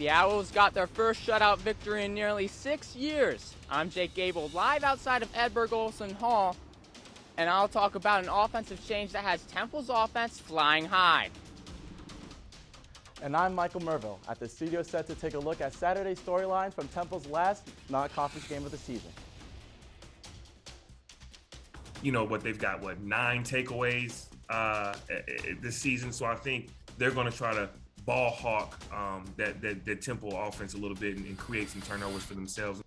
The Owls got their first shutout victory in nearly 6 years. I'm Jake Gable, live outside of Edberg Olson Hall, and I'll talk about an offensive change that has Temple's offense flying high. And I'm Michael Merville at the studio set to take a look at Saturday's storylines from Temple's last non-conference game of the season. But they've got, 9 takeaways this season, so I think they're going to try to ball hawk that Temple offense a little bit and create some turnovers for themselves.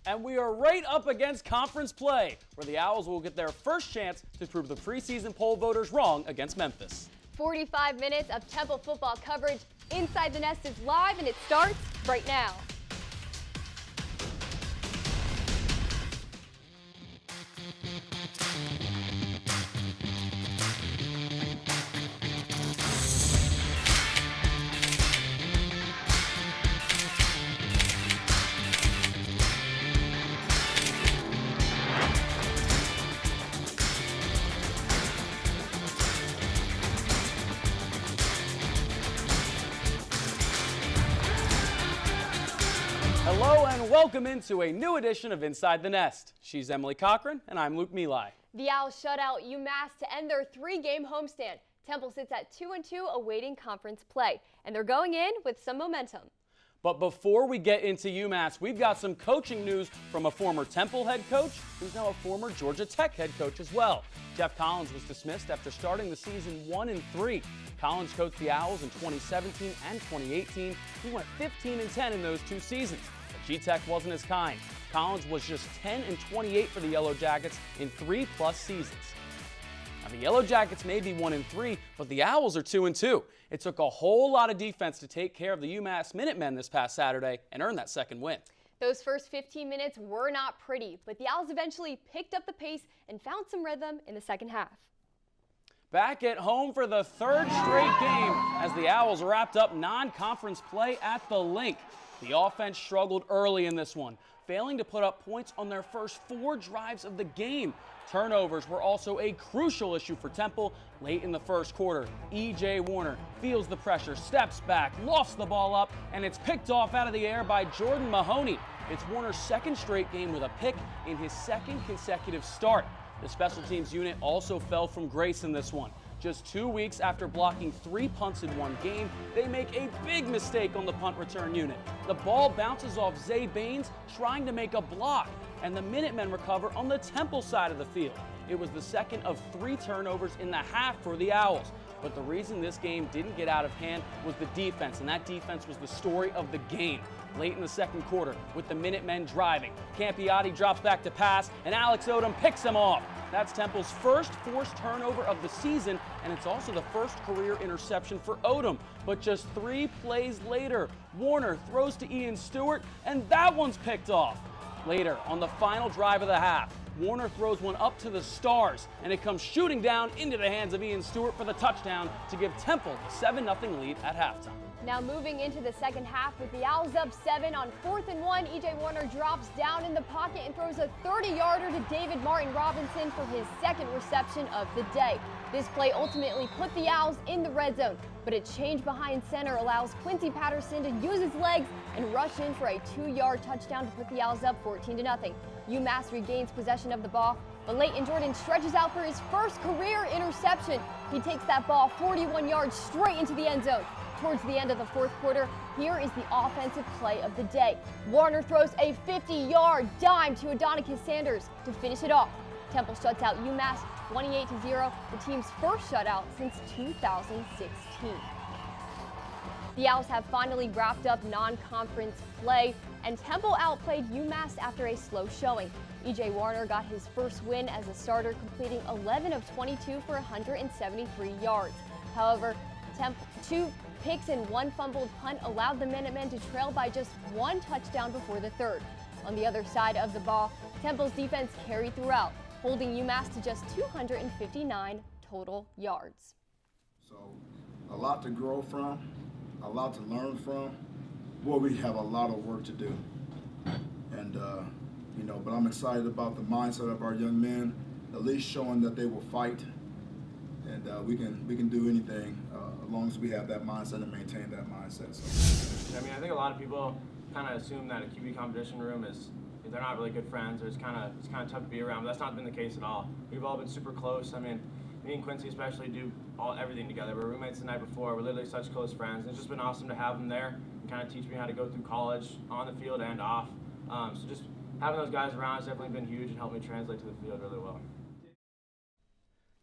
And we are right up against conference play, where the Owls will get their first chance to prove the preseason poll voters wrong against Memphis. 45 minutes of Temple football coverage. Inside the Nest is live, and it starts right now. Hello and welcome into a new edition of Inside the Nest. She's Emilie Cochran and I'm Luke Emilie. The Owls shut out UMass to end their 3-game homestand. Temple sits at 2-2 awaiting conference play, and they're going in with some momentum. But before we get into UMass, we've got some coaching news from a former Temple head coach who's now a former Georgia Tech head coach as well. Jeff Collins was dismissed after starting the season 1-3. Collins coached the Owls in 2017 and 2018. He went 15-10 in those 2 seasons. G-Tech wasn't as kind. Collins was just 10-28 for the Yellow Jackets in 3+ seasons. Now, the Yellow Jackets may be 1-3, but the Owls are 2-2. It took a whole lot of defense to take care of the UMass Minutemen this past Saturday and earn that second win. Those first 15 minutes were not pretty, but the Owls eventually picked up the pace and found some rhythm in the second half. Back at home for the 3rd straight game as the Owls wrapped up non-conference play at the Link. The offense struggled early in this one, failing to put up points on their first 4 drives of the game. Turnovers were also a crucial issue for Temple. Late in the first quarter, E.J. Warner feels the pressure, steps back, lofts the ball up, and it's picked off out of the air by Jordan Mahoney. It's Warner's 2nd straight game with a pick in his 2nd consecutive start. The special teams unit also fell from grace in this one. Just 2 weeks after blocking 3 punts in one game, they make a big mistake on the punt return unit. The ball bounces off Zay Baines trying to make a block, and the Minutemen recover on the Temple side of the field. It was the 2nd of 3 turnovers in the half for the Owls. But the reason this game didn't get out of hand was the defense, and that defense was the story of the game. Late in the second quarter, with the Minutemen driving, Campiati drops back to pass, and Alex Odom picks him off. That's Temple's first forced turnover of the season, and it's also the first career interception for Odom. But just 3 plays later, Warner throws to Ian Stewart, and that one's picked off. Later, on the final drive of the half, Warner throws one up to the stars, and it comes shooting down into the hands of Ian Stewart for the touchdown to give Temple a 7-0 lead at halftime. Now moving into the second half with the Owls up 7 on 4th and 1, E.J. Warner drops down in the pocket and throws a 30-yarder to David Martin Robinson for his 2nd reception of the day. This play ultimately put the Owls in the red zone, but a change behind center allows Quincy Patterson to use his legs and rush in for a 2-yard touchdown to put the Owls up 14-0. UMass regains possession of the ball, but Leighton Jordan stretches out for his first career interception. He takes that ball 41 yards straight into the end zone. Towards the end of the 4th quarter, here is the offensive play of the day. Warner throws a 50-yard dime to Adonicus Sanders to finish it off. Temple shuts out UMass 28-0, the team's first shutout since 2016. The Owls have finally wrapped up non-conference play, and Temple outplayed UMass after a slow showing. E.J. Warner got his first win as a starter, completing 11 of 22 for 173 yards. However, 2 picks and 1 fumbled punt allowed the Minutemen to trail by just 1 touchdown before the 3rd. On the other side of the ball, Temple's defense carried throughout, holding UMass to just 259 total yards. So a lot to grow from, a lot to learn from. Boy, we have a lot of work to do. And, but I'm excited about the mindset of our young men, at least showing that they will fight and we can do anything as long as we have that mindset and maintain that mindset. So. I mean, I think a lot of people kind of assume that a QB competition room is they're not really good friends, or it's kind of tough to be around. But that's not been the case at all. We've all been super close. I mean, me and Quincy especially do everything together. We're roommates the night before. We're literally such close friends. And it's just been awesome to have them there and kind of teach me how to go through college on the field and off. So just having those guys around has definitely been huge and helped me translate to the field really well.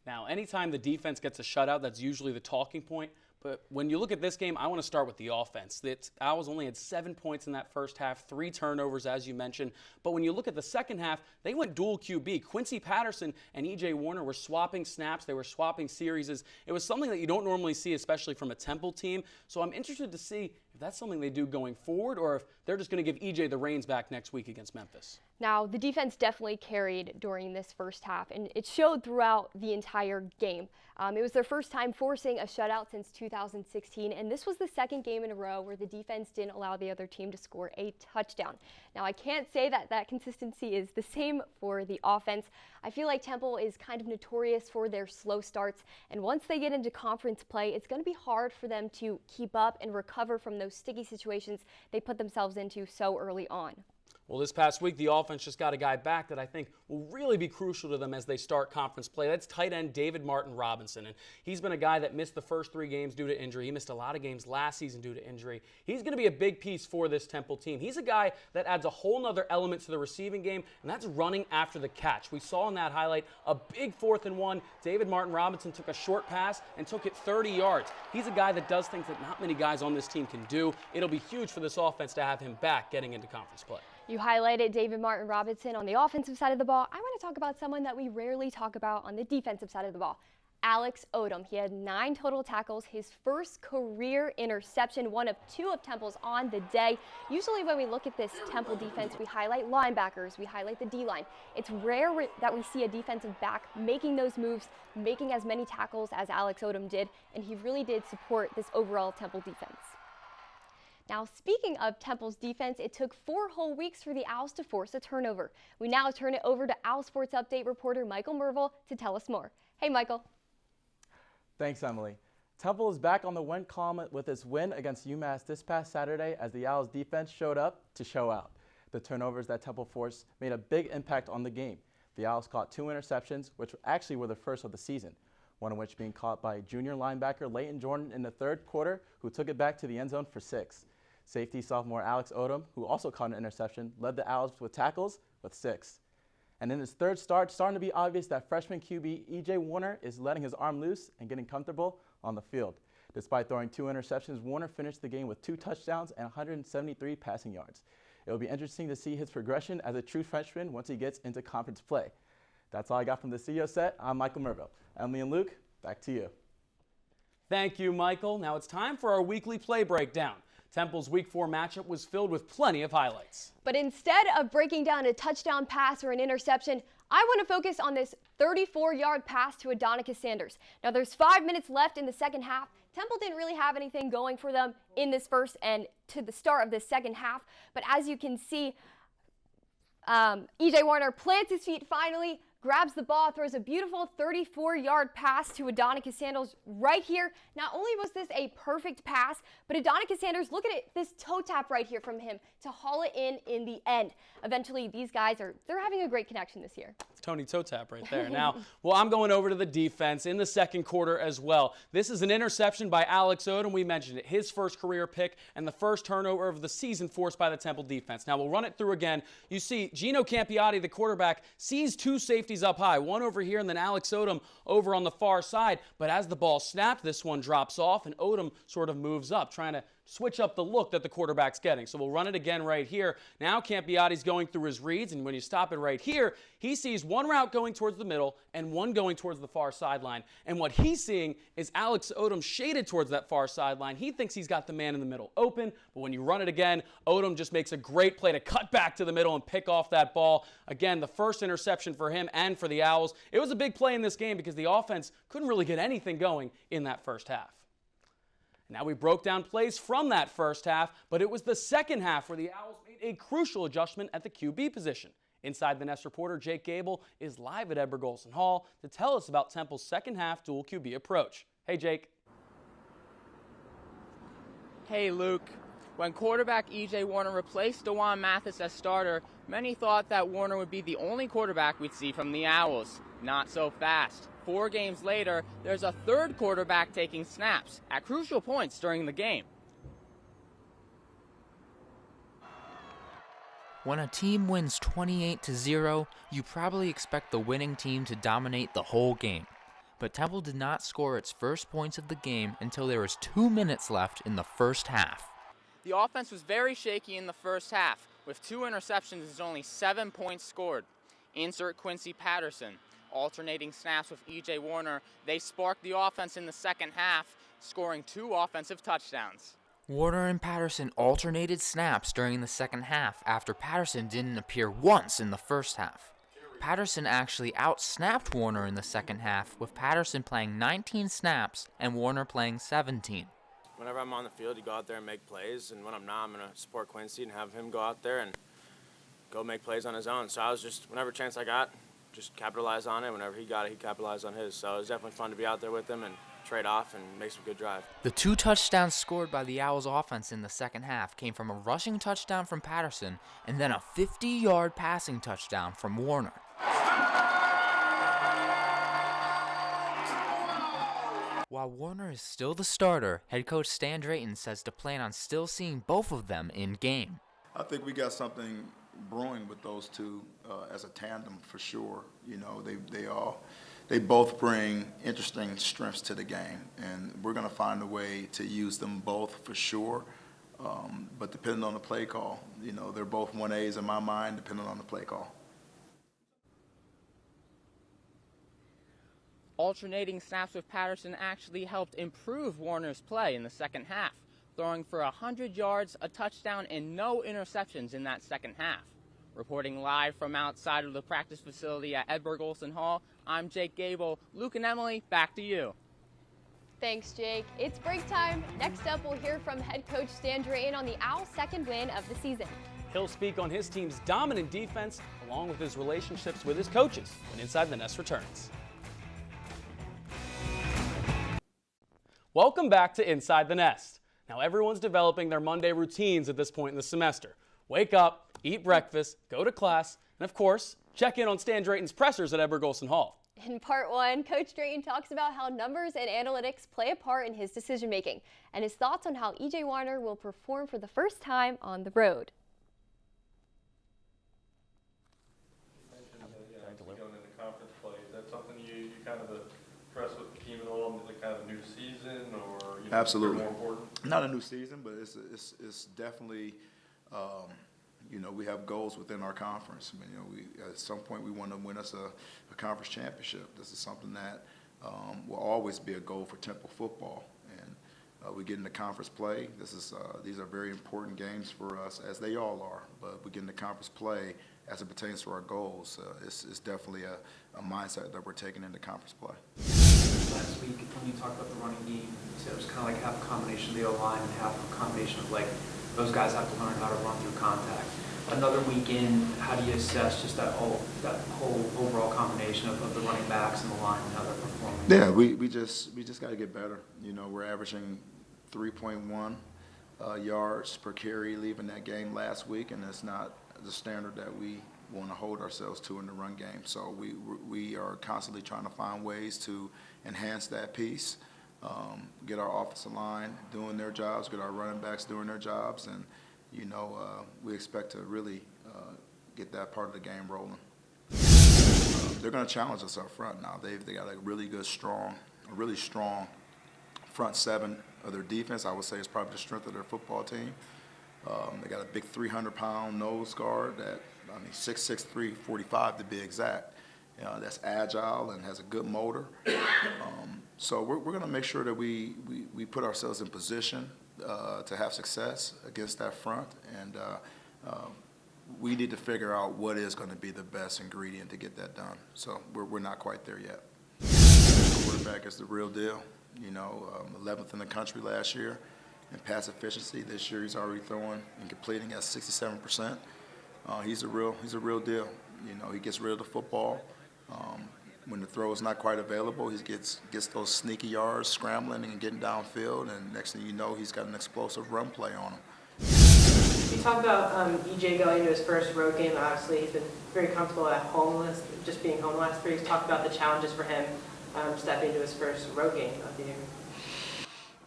Now, anytime the defense gets a shutout, that's usually the talking point. But when you look at this game, I want to start with the offense. The Owls only had 7 points in that first half, 3 turnovers, as you mentioned. But when you look at the second half, they went dual QB. Quincy Patterson and E.J. Warner were swapping snaps. They were swapping series. It was something that you don't normally see, especially from a Temple team. So I'm interested to see if that's something they do going forward, or if they're just going to give E.J. the reins back next week against Memphis. Now, the defense definitely carried during this first half, and it showed throughout the entire game. It was their first time forcing a shutout since 2016, and this was the second game in a row where the defense didn't allow the other team to score a touchdown. Now, I can't say that consistency is the same for the offense. I feel like Temple is kind of notorious for their slow starts, and once they get into conference play, it's going to be hard for them to keep up and recover from those sticky situations they put themselves into so early on. Well, this past week, the offense just got a guy back that I think will really be crucial to them as they start conference play. That's tight end David Martin Robinson. And he's been a guy that missed the first 3 games due to injury. He missed a lot of games last season due to injury. He's going to be a big piece for this Temple team. He's a guy that adds a whole nother element to the receiving game, and that's running after the catch. We saw in that highlight a big 4th and 1. David Martin Robinson took a short pass and took it 30 yards. He's a guy that does things that not many guys on this team can do. It'll be huge for this offense to have him back getting into conference play. You highlighted David Martin Robinson on the offensive side of the ball. I want to talk about someone that we rarely talk about on the defensive side of the ball, Alex Odom. He had 9 total tackles, his first career interception, one of 2 of Temple's on the day. Usually when we look at this Temple defense, we highlight linebackers, we highlight the D-line. It's rare that we see a defensive back making those moves, making as many tackles as Alex Odom did, and he really did support this overall Temple defense. Now, speaking of Temple's defense, it took 4 whole weeks for the Owls to force a turnover. We now turn it over to Owl Sports Update reporter Michael Merville to tell us more. Hey, Michael. Thanks, Emily. Temple is back on the win column with its win against UMass this past Saturday as the Owls defense showed up to show out. The turnovers that Temple forced made a big impact on the game. The Owls caught 2 interceptions, which actually were the first of the season, one of which being caught by junior linebacker Leighton Jordan in the 3rd quarter, who took it back to the end zone for 6. Safety sophomore Alex Odom, who also caught an interception, led the Owls with tackles with 6. And in his 3rd start, starting to be obvious that freshman QB E.J. Warner is letting his arm loose and getting comfortable on the field. Despite throwing 2 interceptions, Warner finished the game with 2 touchdowns and 173 passing yards. It will be interesting to see his progression as a true freshman once he gets into conference play. That's all I got from the studio set. I'm Michael Merville. Emily and Luke, back to you. Thank you, Michael. Now it's time for our weekly play breakdown. Temple's Week 4 matchup was filled with plenty of highlights. But instead of breaking down a touchdown pass or an interception, I want to focus on this 34-yard pass to Adonicus Sanders. Now, there's 5 minutes left in the second half. Temple didn't really have anything going for them in this first and to the start of the second half. But as you can see, E.J. Warner plants his feet finally, grabs the ball, throws a beautiful 34-yard pass to Adonicus Sanders right here. Not only was this a perfect pass, but Adonicus Sanders, look at it, this toe tap right here from him to haul it in the end. Eventually, these guys they're having a great connection this year. It's Tony toe tap right there. Now, well, I'm going over to the defense in the second quarter as well. This is an interception by Alex Odom. We mentioned it, his first career pick and the first turnover of the season forced by the Temple defense. Now, we'll run it through again. You see, Gino Campiotti, the quarterback, sees 2 safeties up high, one over here and then Alex Odom over on the far side. But as the ball snapped, this one drops off and Odom sort of moves up, trying to switch up the look that the quarterback's getting. So we'll run it again right here. Now Campiotti's going through his reads, and when you stop it right here, he sees one route going towards the middle and one going towards the far sideline. And what he's seeing is Alex Odom shaded towards that far sideline. He thinks he's got the man in the middle open, but when you run it again, Odom just makes a great play to cut back to the middle and pick off that ball. Again, the first interception for him and for the Owls. It was a big play in this game because the offense couldn't really get anything going in that first half. Now we broke down plays from that first half, but it was the second half where the Owls made a crucial adjustment at the QB position. Inside the Nest reporter Jake Gable is live at Edward Golson Hall to tell us about Temple's second half dual QB approach. Hey, Jake. Hey, Luke. When quarterback E.J. Warner replaced DeJuan Mathis as starter, many thought that Warner would be the only quarterback we'd see from the Owls. Not so fast. 4 games later, there's a third quarterback taking snaps at crucial points during the game. When a team wins 28-0, you probably expect the winning team to dominate the whole game. But Temple did not score its first points of the game until there was 2 minutes left in the first half. The offense was very shaky in the first half, with 2 interceptions and only 7 points scored. Insert Quincy Patterson. Alternating snaps with E.J. Warner, they sparked the offense in the second half, scoring 2 offensive touchdowns. Warner and Patterson alternated snaps during the second half after Patterson didn't appear once in the first half. Patterson actually outsnapped Warner in the second half, with Patterson playing 19 snaps and Warner playing 17. Whenever I'm on the field, you go out there and make plays, and when I'm not, I'm going to support Quincy and have him go out there and go make plays on his own. So I was just, whenever chance I got, just capitalize on it. Whenever he got it, he capitalized on his. So it was definitely fun to be out there with him and trade off and make some good drive. The 2 touchdowns scored by the Owls offense in the second half came from a rushing touchdown from Patterson and then a 50-yard passing touchdown from Warner. While Warner is still the starter, head coach Stan Drayton says to plan on still seeing both of them in game. I think we got something brewing with those two as a tandem for sure. You know, they both bring interesting strengths to the game, and we're going to find a way to use them both for sure. But depending on the play call, you know, they're both 1As in my mind, depending on the play call. Alternating snaps with Patterson actually helped improve Warner's play in the second half, throwing for 100 yards, a touchdown, and no interceptions in that second half. Reporting live from outside of the practice facility at Edward Golson Hall, I'm Jake Gable. Luke and Emily, back to you. Thanks, Jake. It's break time. Next up, we'll hear from head coach Stan Drayton on the Owls' second win of the season. He'll speak on his team's dominant defense along with his relationships with his coaches when Inside the Nest returns. Welcome back to Inside the Nest. Now everyone's developing their Monday routines at this point in the semester. Wake up, eat breakfast, go to class, and of course, check in on Stan Drayton's pressers at Edward Golson Hall. In part 1, Coach Drayton talks about how numbers and analytics play a part in his decision-making and his thoughts on how E.J. Warner will perform for the first time on the road. Going into conference play, is that something you kind of address with the team at all, like kind of a new season, or Absolutely. more important? Not a new season, but it's definitely, you know, we have goals within our conference. I mean, you know, we at some point we want to win us a conference championship. This is something that will always be a goal for Temple football, and we get into conference play. These are very important games for us, as they all are. But we get into conference play as it pertains to our goals. It's definitely a mindset that we're taking into conference play. Last week, when you talked about the running game, you said it was kind of like half a combination of the O-line and half a combination of like those guys have to learn how to run through contact. Another weekend, how do you assess just that whole overall combination of the running backs and the line and how they're performing? Yeah, we just got to get better. You know, we're averaging 3.1 yards per carry leaving that game last week, and that's not the standard that we want to hold ourselves to in the run game. So we are constantly trying to find ways to enhance that piece, get our offensive line doing their jobs, get our running backs doing their jobs, and you know, we expect to really get that part of the game rolling. They're going to challenge us up front now. They got a really strong front seven of their defense. I would say it's probably the strength of their football team. They got a big 300-pound nose guard that, 6'6", 345 to be exact. That's agile and has a good motor. So we're going to make sure that we put ourselves in position to have success against that front, and we need to figure out what is going to be the best ingredient to get that done. So we're not quite there yet. The quarterback is the real deal. 11th in the country last year in pass efficiency. This year he's already throwing and completing at 67%. He's a real deal. You know, he gets rid of the football. When the throw is not quite available, he gets those sneaky yards, scrambling and getting downfield, and next thing you know, he's got an explosive run play on him. You talked about EJ going into his first road game. Obviously, he's been very comfortable at home, just being home last 3 weeks. Talked about the challenges for him stepping into his first road game of the year.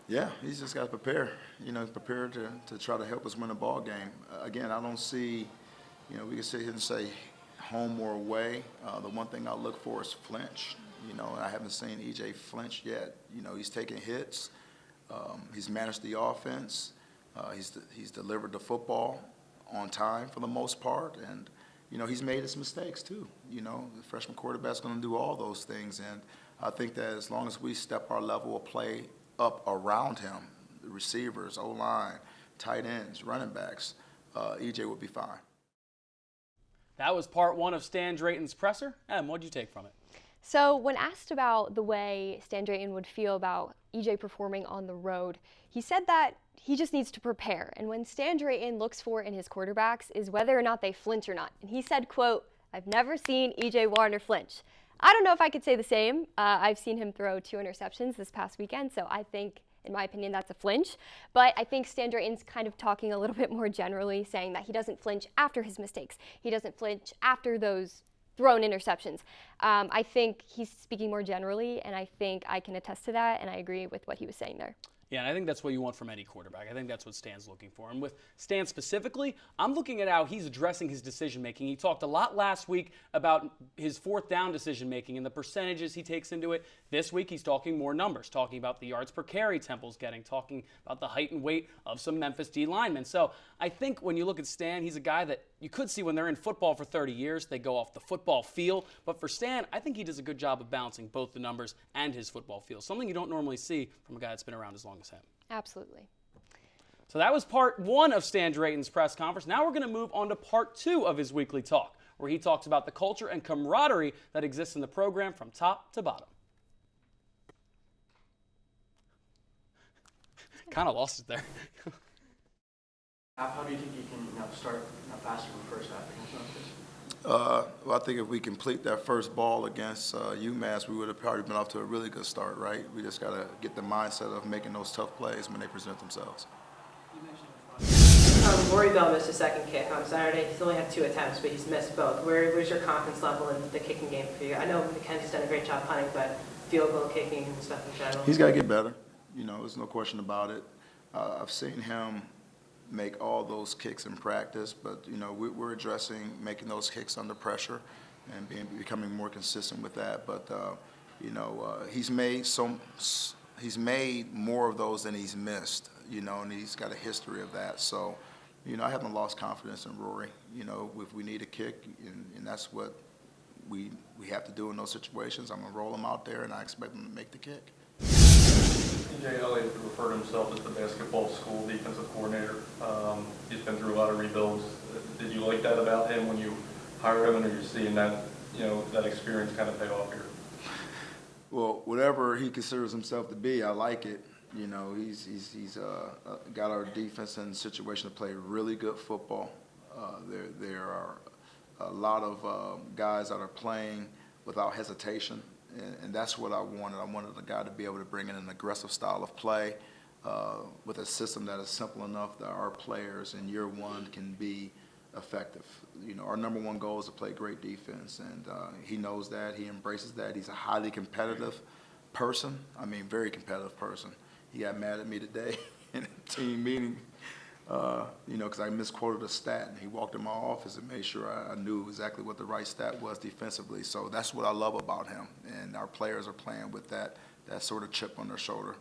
Yeah, he's just got to prepare. You know, prepare to try to help us win a ball game. Again, I don't see, you know, we can sit here and say home or away. The one thing I look for is flinch. You know, I haven't seen EJ flinch yet. You know, he's taking hits. He's managed the offense. He's delivered the football on time for the most part, and you know he's made his mistakes too. You know, the freshman quarterback's going to do all those things, and I think that as long as we step our level of play up around him, the receivers, O-line, tight ends, running backs, EJ will be fine. That was part one of Stan Drayton's presser. Em, what did you take from it? So when asked about the way Stan Drayton would feel about EJ performing on the road, he said that he just needs to prepare. And when Stan Drayton looks for in his quarterbacks is whether or not they flinch or not. And he said, quote, "I've never seen EJ Warner flinch." I don't know if I could say the same. I've seen him throw 2 interceptions this past weekend, so I think, in my opinion, that's a flinch. But I think Stan Drayton's kind of talking a little bit more generally, saying that he doesn't flinch after his mistakes. He doesn't flinch after those thrown interceptions. I think he's speaking more generally, and I think I can attest to that, and I agree with what he was saying there. Yeah, and I think that's what you want from any quarterback. I think that's what Stan's looking for. And with Stan specifically, I'm looking at how he's addressing his decision-making. He talked a lot last week about his 4th down decision-making and the percentages he takes into it. This week, he's talking more numbers, talking about the yards per carry Temple's getting, talking about the height and weight of some Memphis D linemen. So I think when you look at Stan, he's a guy that you could see when they're in football for 30 years, they go off the football feel. But for Stan, I think he does a good job of balancing both the numbers and his football feel, something you don't normally see from a guy that's been around as long as him. Absolutely. So that was part 1 of Stan Drayton's press conference. Now we're going to move on to part 2 of his weekly talk, where he talks about the culture and camaraderie that exists in the program from top to bottom. Kind of lost it there. How do you think you can start faster in the first half against Memphis? Well, I think if we complete that first ball against UMass, we would have probably been off to a really good start, right? We just got to get the mindset of making those tough plays when they present themselves. Rory Bell missed his second kick on Saturday. He's only had 2 attempts, but he's missed both. Where's your confidence level in the kicking game for you? I know McKenzie's done a great job punting, but field goal kicking and stuff in general. He's got to get better. You know, there's no question about it. I've seen him make all those kicks in practice, but you know we're addressing making those kicks under pressure and becoming more consistent with that. But you know he's made more of those than he's missed. You know, and he's got a history of that. So you know I haven't lost confidence in Rory. You know, if we need a kick, and that's what we have to do in those situations, I'm gonna roll him out there, and I expect him to make the kick. EJ Elliott referred to himself as the basketball school defensive coordinator. He's been through a lot of rebuilds. Did you like that about him when you hired him, and are you seeing that, you know, that experience kind of pay off here? Well, whatever he considers himself to be, I like it. You know, he's got our defense in a situation to play really good football. There are a lot of guys that are playing without hesitation. And that's what I wanted. I wanted the guy to be able to bring in an aggressive style of play with a system that is simple enough that our players in year 1 can be effective. You know, our number 1 goal is to play great defense, and he knows that. He embraces that. He's a highly competitive person. I mean, very competitive person. He got mad at me today in a team meeting, you know, because I misquoted a stat, and he walked in my office and made sure I knew exactly what the right stat was defensively. So that's what I love about him, and our players are playing with that sort of chip on their shoulder,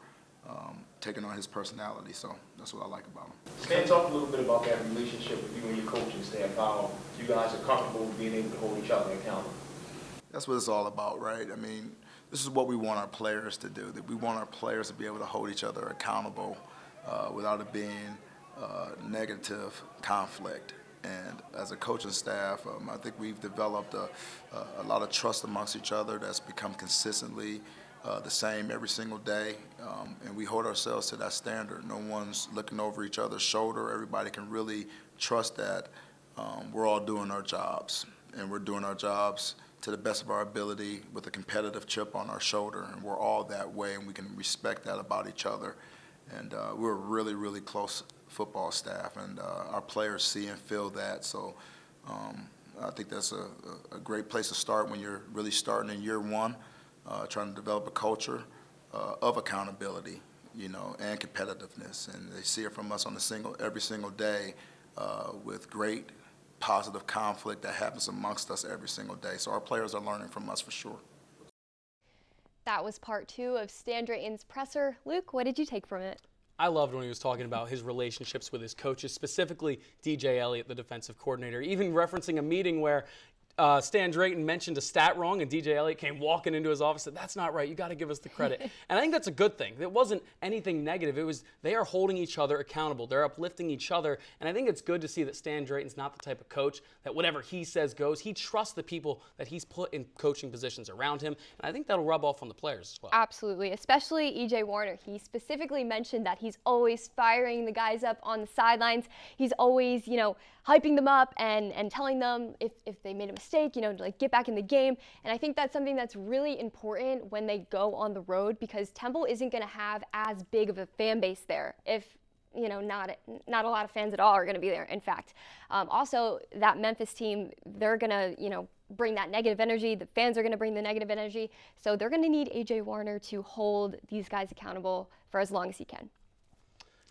taking on his personality. So that's what I like about him. Can you talk a little bit about that relationship with you and your coaching staff, how you guys are comfortable with being able to hold each other accountable? That's what it's all about, right? I mean, this is what we want our players to do. That we want our players to be able to hold each other accountable without it being negative conflict. And as a coaching staff, I think we've developed a lot of trust amongst each other that's become consistently the same every single day, and we hold ourselves to that standard. No one's looking over each other's shoulder. Everybody can really trust that we're all doing our jobs. and we're doing our jobs to the best of our ability with a competitive chip on our shoulder, and we're all that way, and we can respect that about each other. And we're a really, really close football staff, and our players see and feel that. So I think that's a great place to start when you're really starting in year one, trying to develop a culture of accountability, and competitiveness. And they see it from us on every single day with great positive conflict that happens amongst us every single day. So our players are learning from us for sure. That was part 2 of Stan Drayton's presser. Luke, what did you take from it? I loved when he was talking about his relationships with his coaches, specifically DJ Elliott, the defensive coordinator, even referencing a meeting where Stan Drayton mentioned a stat wrong, and DJ Elliott came walking into his office and said, "That's not right. You got to give us the credit." And I think that's a good thing. It wasn't anything negative. It was they are holding each other accountable. They're uplifting each other. And I think it's good to see that Stan Drayton's not the type of coach that whatever he says goes. He trusts the people that he's put in coaching positions around him. And I think that'll rub off on the players as well. Absolutely, especially EJ Warner. He specifically mentioned that he's always firing the guys up on the sidelines. He's always, hyping them up and telling them if they made a mistake, to like get back in the game. And I think that's something that's really important when they go on the road, because Temple isn't going to have as big of a fan base there if not a lot of fans at all are going to be there. In fact, also that Memphis team, they're going to bring that negative energy. The fans are going to bring the negative energy. So they're going to need AJ Warner to hold these guys accountable for as long as he can.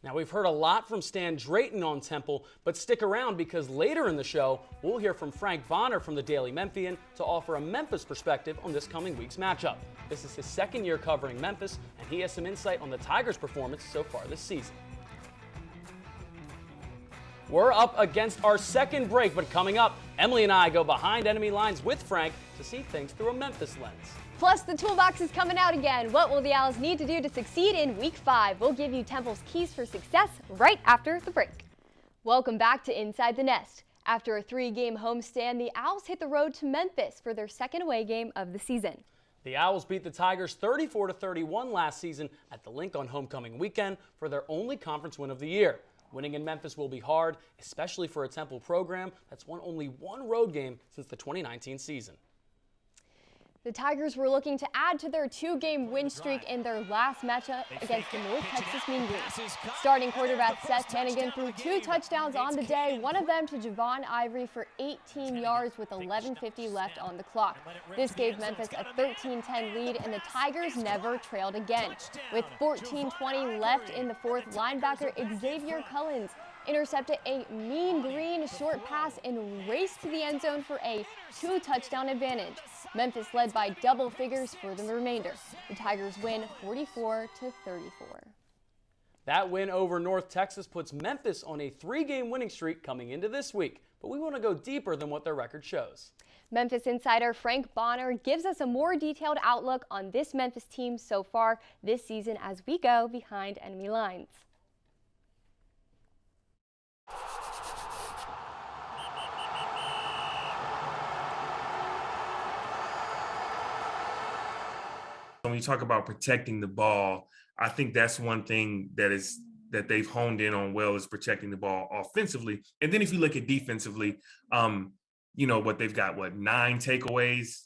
Now, we've heard a lot from Stan Drayton on Temple, but stick around because later in the show, we'll hear from Frank Vonner from the Daily Memphian to offer a Memphis perspective on this coming week's matchup. This is his second year covering Memphis, and he has some insight on the Tigers' performance so far this season. We're up against our second break, but coming up, Emilie and I go behind enemy lines with Frank to see things through a Memphis lens. Plus, the toolbox is coming out again. What will the Owls need to do to succeed in Week 5? We'll give you Temple's keys for success right after the break. Welcome back to Inside the Nest. After a 3-game homestand, the Owls hit the road to Memphis for their second away game of the season. The Owls beat the Tigers 34-31 last season at the Link on homecoming weekend for their only conference win of the year. Winning in Memphis will be hard, especially for a Temple program that's won only one road game since the 2019 season. The Tigers were looking to add to their 2-game win streak in their last matchup against the North Texas Mean Green. Starting quarterback Seth Hannigan threw 2 touchdowns on the day, one of them to Javon Ivory for 18 yards with 11:50 left on the clock. This gave Memphis a 13-10 lead, and the Tigers never trailed again. With 14:20 left in the fourth, linebacker Xavier Cullins intercepted a Mean Green short pass and raced to the end zone for a 2-touchdown advantage. Memphis led by double figures for the remainder. The Tigers win 44-34. That win over North Texas puts Memphis on a 3-game winning streak coming into this week, but we want to go deeper than what their record shows. Memphis insider Frank Vonner gives us a more detailed outlook on this Memphis team so far this season as we go behind enemy lines. When you talk about protecting the ball, I think that's one thing that they've honed in on well, is protecting the ball offensively. And then if you look at defensively, what they've got, 9 takeaways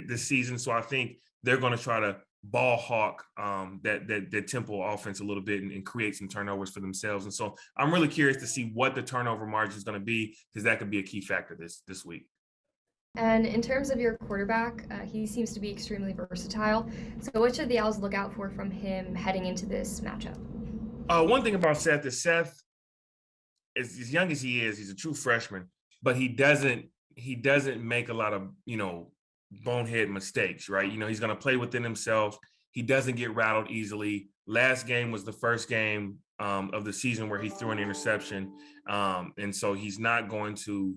this season. So I think they're going to try to ball hawk that Temple offense a little bit and create some turnovers for themselves. And so I'm really curious to see what the turnover margin is going to be, because that could be a key factor this week. And in terms of your quarterback, he seems to be extremely versatile. So what should the Owls look out for from him heading into this matchup? One thing about Seth is as young as he is, he's a true freshman, but he doesn't make a lot of, bonehead mistakes, right? He's going to play within himself. He doesn't get rattled easily. Last game was the first game of the season where he threw an interception. And so he's not going to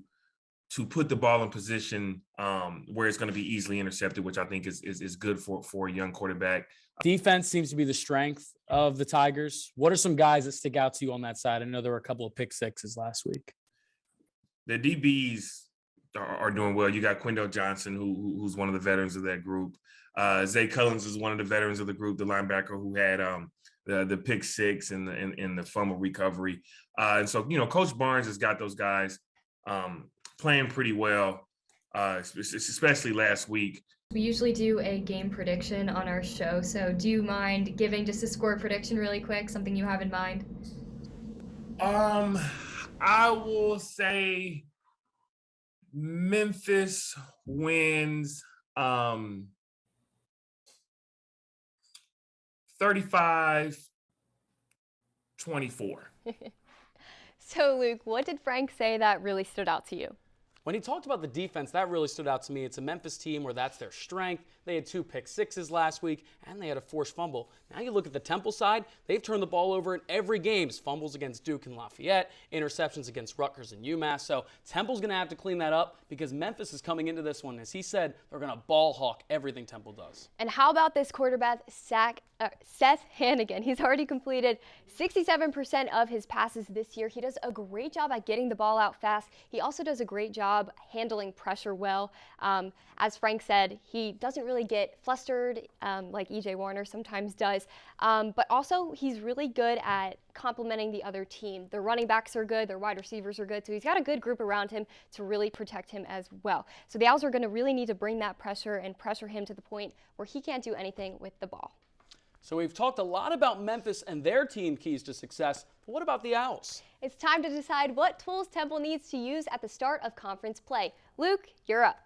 put the ball in position where it's going to be easily intercepted, which I think is good for a young quarterback. Defense seems to be the strength of the Tigers. What are some guys that stick out to you on that side? I know there were a couple of pick sixes last week. The DBs are doing well. You got Quindell Johnson, who's one of the veterans of that group. Zay Cullins is one of the veterans of the group, the linebacker who had the pick six and the fumble recovery. And so, Coach Barnes has got those guys playing pretty well, especially last week. We usually do a game prediction on our show, so do you mind giving just a score prediction really quick, something you have in mind? I will say Memphis wins 35-24. So, Luke, what did Frank say that really stood out to you? When he talked about the defense, that really stood out to me. It's a Memphis team where that's their strength. They had 2 pick sixes last week, and they had a forced fumble. Now you look at the Temple side, they've turned the ball over in every game. Fumbles against Duke and Lafayette, interceptions against Rutgers and UMass. So Temple's going to have to clean that up because Memphis is coming into this one. As he said, they're going to ball hawk everything Temple does. And how about this quarterback, Seth Hannigan? He's already completed 67% of his passes this year. He does a great job at getting the ball out fast. He also does a great job handling pressure well. As Frank said, he doesn't really get flustered like E.J. Warner sometimes does, but also he's really good at complementing the other team. Their running backs are good, their wide receivers are good, so he's got a good group around him to really protect him as well. So the Owls are going to really need to bring that pressure and pressure him to the point where he can't do anything with the ball. So we've talked a lot about Memphis and their team keys to success, but what about the Owls? It's time to decide what tools Temple needs to use at the start of conference play. Luke, you're up.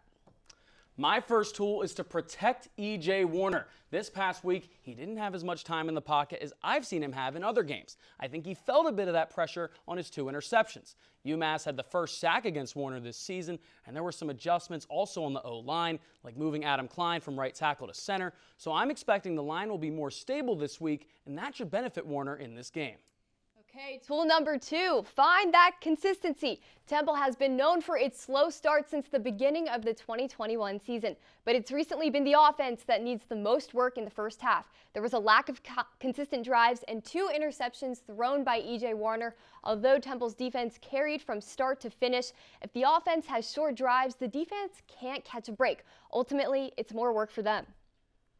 My first tool is to protect E.J. Warner. This past week, he didn't have as much time in the pocket as I've seen him have in other games. I think he felt a bit of that pressure on his 2 interceptions. UMass had the first sack against Warner this season, and there were some adjustments also on the O-line, like moving Adam Klein from right tackle to center. So I'm expecting the line will be more stable this week, and that should benefit Warner in this game. Okay, tool number 2, find that consistency. Temple has been known for its slow start since the beginning of the 2021 season, but it's recently been the offense that needs the most work in the first half. There was a lack of consistent drives and 2 interceptions thrown by E.J. Warner. Although Temple's defense carried from start to finish, if the offense has short drives, the defense can't catch a break. Ultimately, it's more work for them.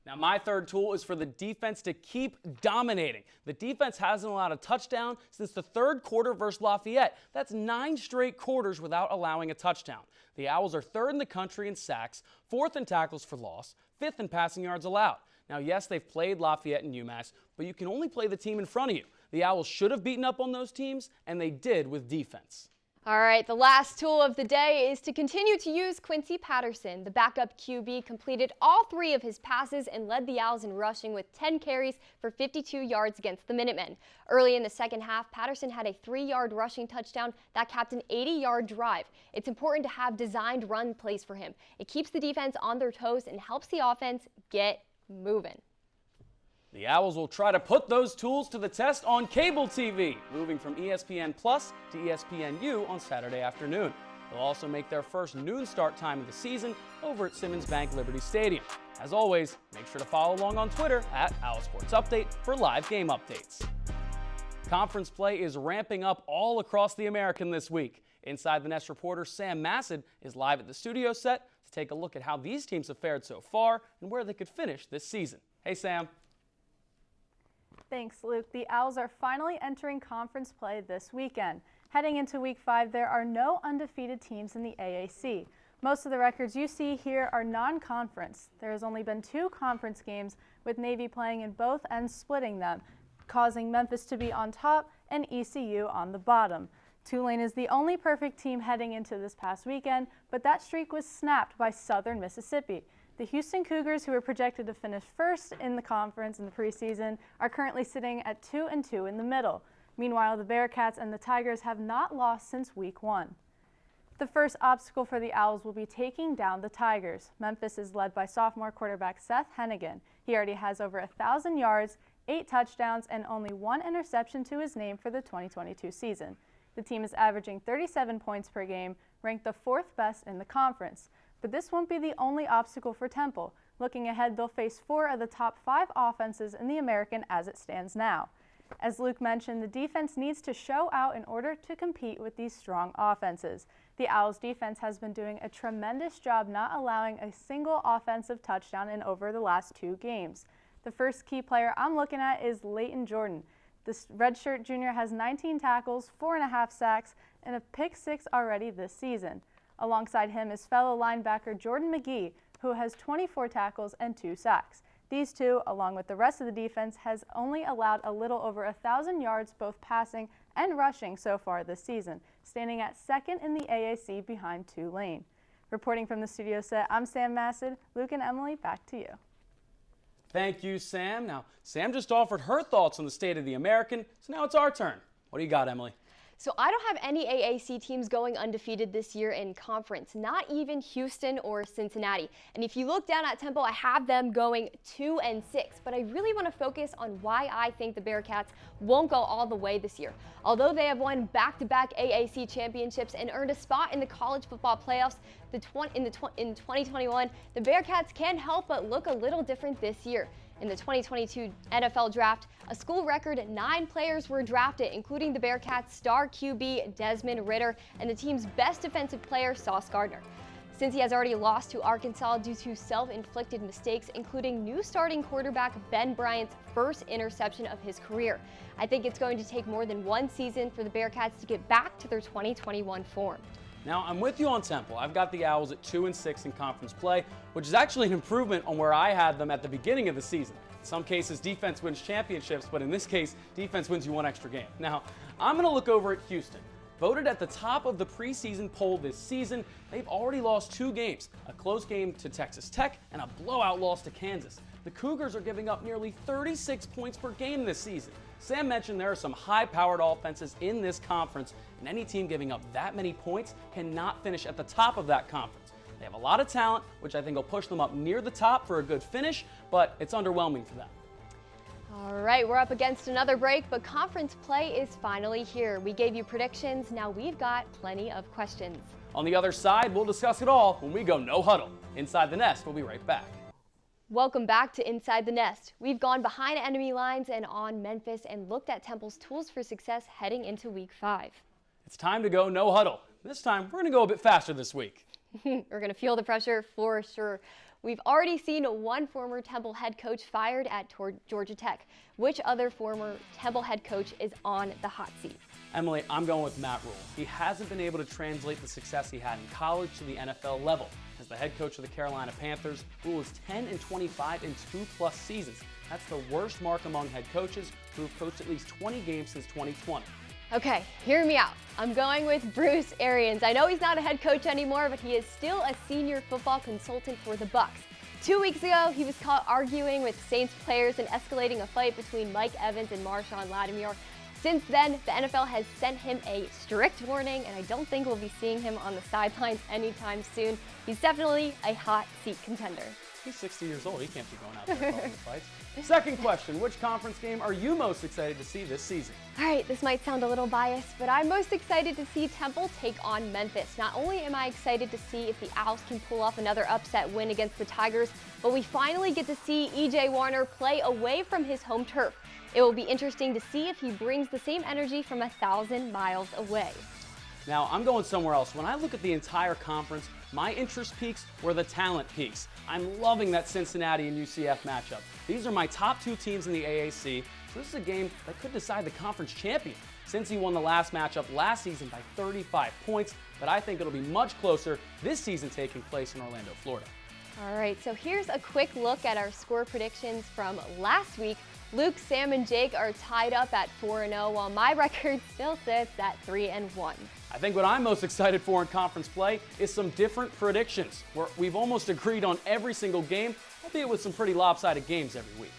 Now, my third tool is for the defense to keep dominating. The defense hasn't allowed a touchdown since the third quarter versus Lafayette. That's 9 straight quarters without allowing a touchdown. The Owls are 3rd in the country in sacks, 4th in tackles for loss, 5th in passing yards allowed. Now, yes, they've played Lafayette and UMass, but you can only play the team in front of you. The Owls should have beaten up on those teams, and they did with defense. All right, the last tool of the day is to continue to use Quincy Patterson. The backup QB completed all 3 of his passes and led the Owls in rushing with 10 carries for 52 yards against the Minutemen. Early in the second half, Patterson had a 3-yard rushing touchdown that capped an 80-yard drive. It's important to have designed run plays for him. It keeps the defense on their toes and helps the offense get moving. The Owls will try to put those tools to the test on cable TV, moving from ESPN Plus to ESPNU on Saturday afternoon. They'll also make their first noon start time of the season over at Simmons Bank Liberty Stadium. As always, make sure to follow along on Twitter at Owl Sports Update for live game updates. Conference play is ramping up all across the American this week. Inside the Nest reporter Sam Massad is live at the studio set to take a look at how these teams have fared so far and where they could finish this season. Hey, Sam. Thanks, Luke. The Owls are finally entering conference play this weekend. Heading into Week 5, there are no undefeated teams in the AAC. Most of the records you see here are non-conference. There has only been 2 conference games, with Navy playing in both and splitting them, causing Memphis to be on top and ECU on the bottom. Tulane is the only perfect team heading into this past weekend, but that streak was snapped by Southern Mississippi. The Houston Cougars, who are projected to finish first in the conference in the preseason, are currently sitting at 2-2 in the middle. Meanwhile, the Bearcats and the Tigers have not lost since Week 1. The first obstacle for the Owls will be taking down the Tigers. Memphis is led by sophomore quarterback Seth Hannigan. He already has over 1,000 yards, 8 touchdowns, and only 1 interception to his name for the 2022 season. The team is averaging 37 points per game, ranked the 4th best in the conference. But this won't be the only obstacle for Temple. Looking ahead, they'll face 4 of the top 5 offenses in the American as it stands now. As Luke mentioned, the defense needs to show out in order to compete with these strong offenses. The Owls' defense has been doing a tremendous job not allowing a single offensive touchdown in over the last 2 games. The first key player I'm looking at is Leighton Jordan. This redshirt junior has 19 tackles, 4.5 sacks, and a pick 6 already this season. Alongside him is fellow linebacker Jordan McGee, who has 24 tackles and 2 sacks. These two, along with the rest of the defense, has only allowed a little over 1,000 yards both passing and rushing so far this season, standing at second in the AAC behind Tulane. Reporting from the studio set, I'm Sam Massad. Luke and Emily, back to you. Thank you, Sam. Now, Sam just offered her thoughts on the state of the American, so now it's our turn. What do you got, Emily? So I don't have any AAC teams going undefeated this year in conference, not even Houston or Cincinnati. And if you look down at Temple, I have them going 2-6. But I really want to focus on why I think the Bearcats won't go all the way this year. Although they have won back-to-back AAC championships and earned a spot in the college football playoffs in 2021, the Bearcats can't help but look a little different this year. In the 2022 NFL Draft, a school record 9 players were drafted, including the Bearcats' star QB Desmond Ridder and the team's best defensive player Sauce Gardner. Since he has already lost to Arkansas due to self-inflicted mistakes, including new starting quarterback Ben Bryant's first interception of his career, I think it's going to take more than 1 season for the Bearcats to get back to their 2021 form. Now, I'm with you on Temple. I've got the Owls at 2-6 in conference play, which is actually an improvement on where I had them at the beginning of the season. In some cases, defense wins championships, but in this case, defense wins you 1 extra game. Now, I'm going to look over at Houston. Voted at the top of the preseason poll this season, they've already lost 2 games, a close game to Texas Tech and a blowout loss to Kansas. The Cougars are giving up nearly 36 points per game this season. Sam mentioned there are some high-powered offenses in this conference, and any team giving up that many points cannot finish at the top of that conference. They have a lot of talent, which I think will push them up near the top for a good finish, but it's underwhelming for them. All right, we're up against another break, but conference play is finally here. We gave you predictions, now we've got plenty of questions. On the other side, we'll discuss it all when we go no huddle. Inside the Nest, we'll be right back. Welcome back to Inside the Nest. We've gone behind enemy lines and on Memphis and looked at Temple's tools for success heading into Week 5. It's time to go no huddle. This time, we're going to go a bit faster this week. We're going to feel the pressure for sure. We've already seen 1 former Temple head coach fired at Georgia Tech. Which other former Temple head coach is on the hot seat? Emily, I'm going with Matt Rule. He hasn't been able to translate the success he had in college to the NFL level. As the head coach of the Carolina Panthers, Rule is 10-25 in 2+ seasons. That's the worst mark among head coaches who have coached at least 20 games since 2020. Okay, hear me out. I'm going with Bruce Arians. I know he's not a head coach anymore, but he is still a senior football consultant for the Bucs. 2 weeks ago, he was caught arguing with Saints players and escalating a fight between Mike Evans and Marshawn Lattimore. Since then, the NFL has sent him a strict warning, and I don't think we'll be seeing him on the sidelines anytime soon. He's definitely a hot seat contender. He's 60 years old. He can't be going out there causing fights. Second question, which conference game are you most excited to see this season? All right, this might sound a little biased, but I'm most excited to see Temple take on Memphis. Not only am I excited to see if the Owls can pull off another upset win against the Tigers, but we finally get to see E.J. Warner play away from his home turf. It will be interesting to see if he brings the same energy from 1,000 miles away. Now, I'm going somewhere else. When I look at the entire conference, my interest peaks were the talent peaks. I'm loving that Cincinnati and UCF matchup. These are my top 2 teams in the AAC, so this is a game that could decide the conference champion. Cincy won the last matchup last season by 35 points, but I think it'll be much closer this season taking place in Orlando, Florida. All right, so here's a quick look at our score predictions from last week. Luke, Sam, and Jake are tied up at 4-0, while my record still sits at 3-1. I think what I'm most excited for in conference play is some different predictions, where we've almost agreed on every single game, albeit with some pretty lopsided games every week.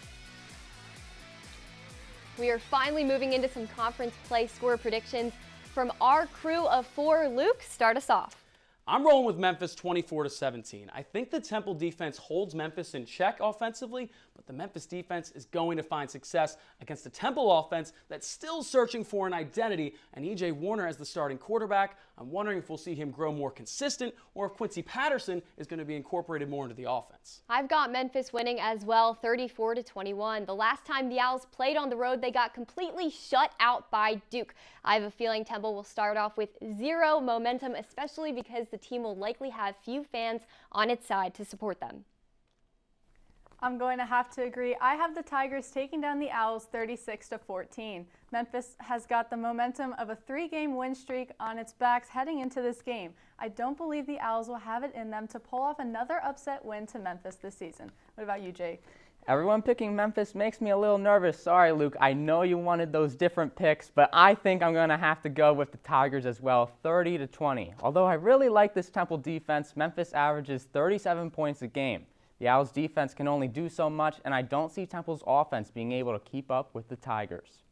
We are finally moving into some conference play score predictions from our crew of 4. Luke, start us off. I'm rolling with Memphis 24-17. I think the Temple defense holds Memphis in check offensively, but the Memphis defense is going to find success against the Temple offense that's still searching for an identity, and E.J. Warner as the starting quarterback. I'm wondering if we'll see him grow more consistent or if Quincy Patterson is going to be incorporated more into the offense. I've got Memphis winning as well, 34-21. The last time the Owls played on the road, they got completely shut out by Duke. I have a feeling Temple will start off with 0 momentum, especially because the team will likely have few fans on its side to support them. I'm going to have to agree. I have the Tigers taking down the Owls 36-14. Memphis has got the momentum of a 3-game win streak on its backs heading into this game. I don't believe the Owls will have it in them to pull off another upset win to Memphis this season. What about you, Jake? Everyone picking Memphis makes me a little nervous. Sorry, Luke. I know you wanted those different picks, but I think I'm going to have to go with the Tigers as well, 30-20. Although I really like this Temple defense, Memphis averages 37 points a game. The Owls' defense can only do so much, and I don't see Temple's offense being able to keep up with the Tigers.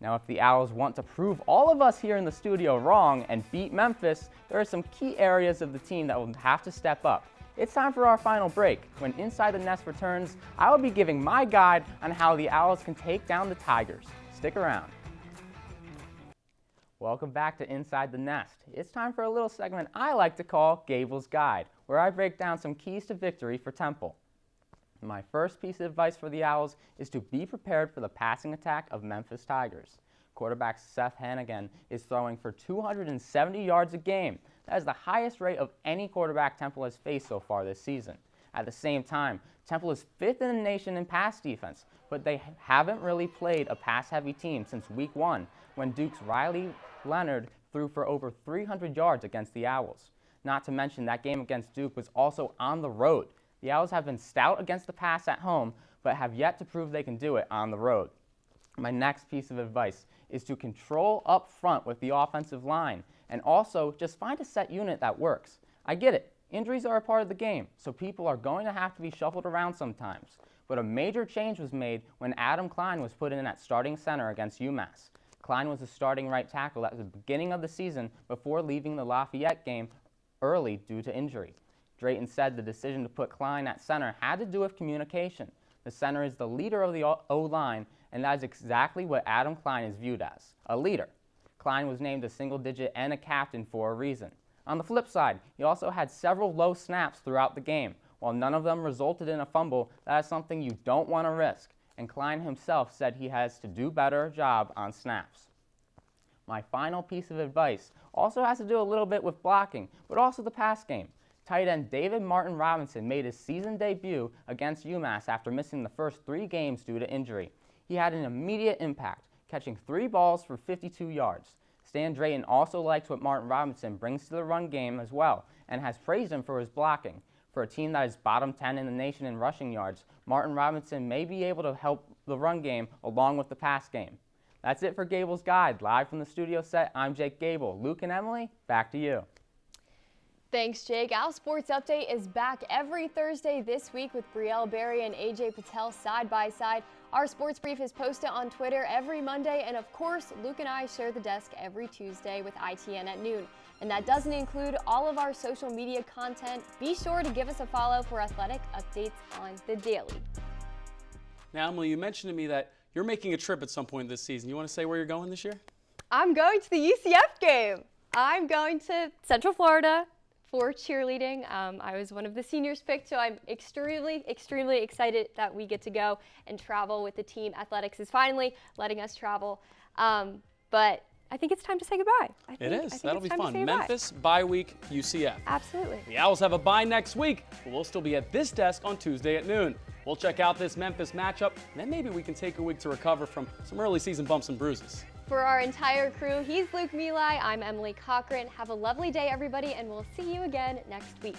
Now, if the Owls want to prove all of us here in the studio wrong and beat Memphis, there are some key areas of the team that will have to step up. It's time for our final break. When Inside the Nest returns, I will be giving my guide on how the Owls can take down the Tigers. Stick around. Welcome back to Inside the Nest. It's time for a little segment I like to call Gable's Guide, where I break down some keys to victory for Temple. My first piece of advice for the Owls is to be prepared for the passing attack of Memphis Tigers. Quarterback Seth Hannigan is throwing for 270 yards a game. That is the highest rate of any quarterback Temple has faced so far this season. At the same time, Temple is 5th in the nation in pass defense, but they haven't really played a pass-heavy team since Week 1, when Duke's Riley Leonard threw for over 300 yards against the Owls. Not to mention that game against Duke was also on the road. The Owls have been stout against the pass at home, but have yet to prove they can do it on the road. My next piece of advice is to control up front with the offensive line, and also just find a set unit that works. I get it. Injuries are a part of the game, so people are going to have to be shuffled around sometimes. But a major change was made when Adam Klein was put in at starting center against UMass. Klein was the starting right tackle at the beginning of the season before leaving the Lafayette game early due to injury. Drayton said the decision to put Klein at center had to do with communication. The center is the leader of the O-line, and that is exactly what Adam Klein is viewed as, a leader. Klein was named a single digit and a captain for a reason. On the flip side, he also had several low snaps throughout the game. While none of them resulted in a fumble, that is something you don't want to risk, and Klein himself said he has to do better job on snaps. My final piece of advice also has to do a little bit with blocking, but also the pass game. Tight end David Martin Robinson made his season debut against UMass after missing the first 3 games due to injury. He had an immediate impact, catching 3 balls for 52 yards. Stan Drayton also likes what Martin Robinson brings to the run game as well, and has praised him for his blocking. For a team that is bottom 10 in the nation in rushing yards, Martin Robinson may be able to help the run game along with the pass game. That's it for Gable's Guide. Live from the studio set, I'm Jake Gable. Luke and Emily, back to you. Thanks, Jake. Our Sports Update is back every Thursday this week with Brielle Berry and AJ Patel side by side. Our Sports Brief is posted on Twitter every Monday, and of course, Luke and I share the desk every Tuesday with ITN at noon. And that doesn't include all of our social media content. Be sure to give us a follow for athletic updates on the daily. Now, Emily, you mentioned to me that you're making a trip at some point this season. You want to say where you're going this year? I'm going to the UCF game. I'm going to Central Florida for cheerleading. I was one of the seniors picked, so I'm extremely excited that we get to go and travel with the team. Athletics is finally letting us travel, but I think it's time to say goodbye. It is. That'll be fun. Memphis, bye week, UCF. Absolutely. The Owls have a bye next week, but we'll still be at this desk on Tuesday at noon. We'll check out this Memphis matchup, and then maybe we can take a week to recover from some early season bumps and bruises. For our entire crew, he's Luke Emilie, I'm Emilie Cochran. Have a lovely day, everybody, and we'll see you again next week.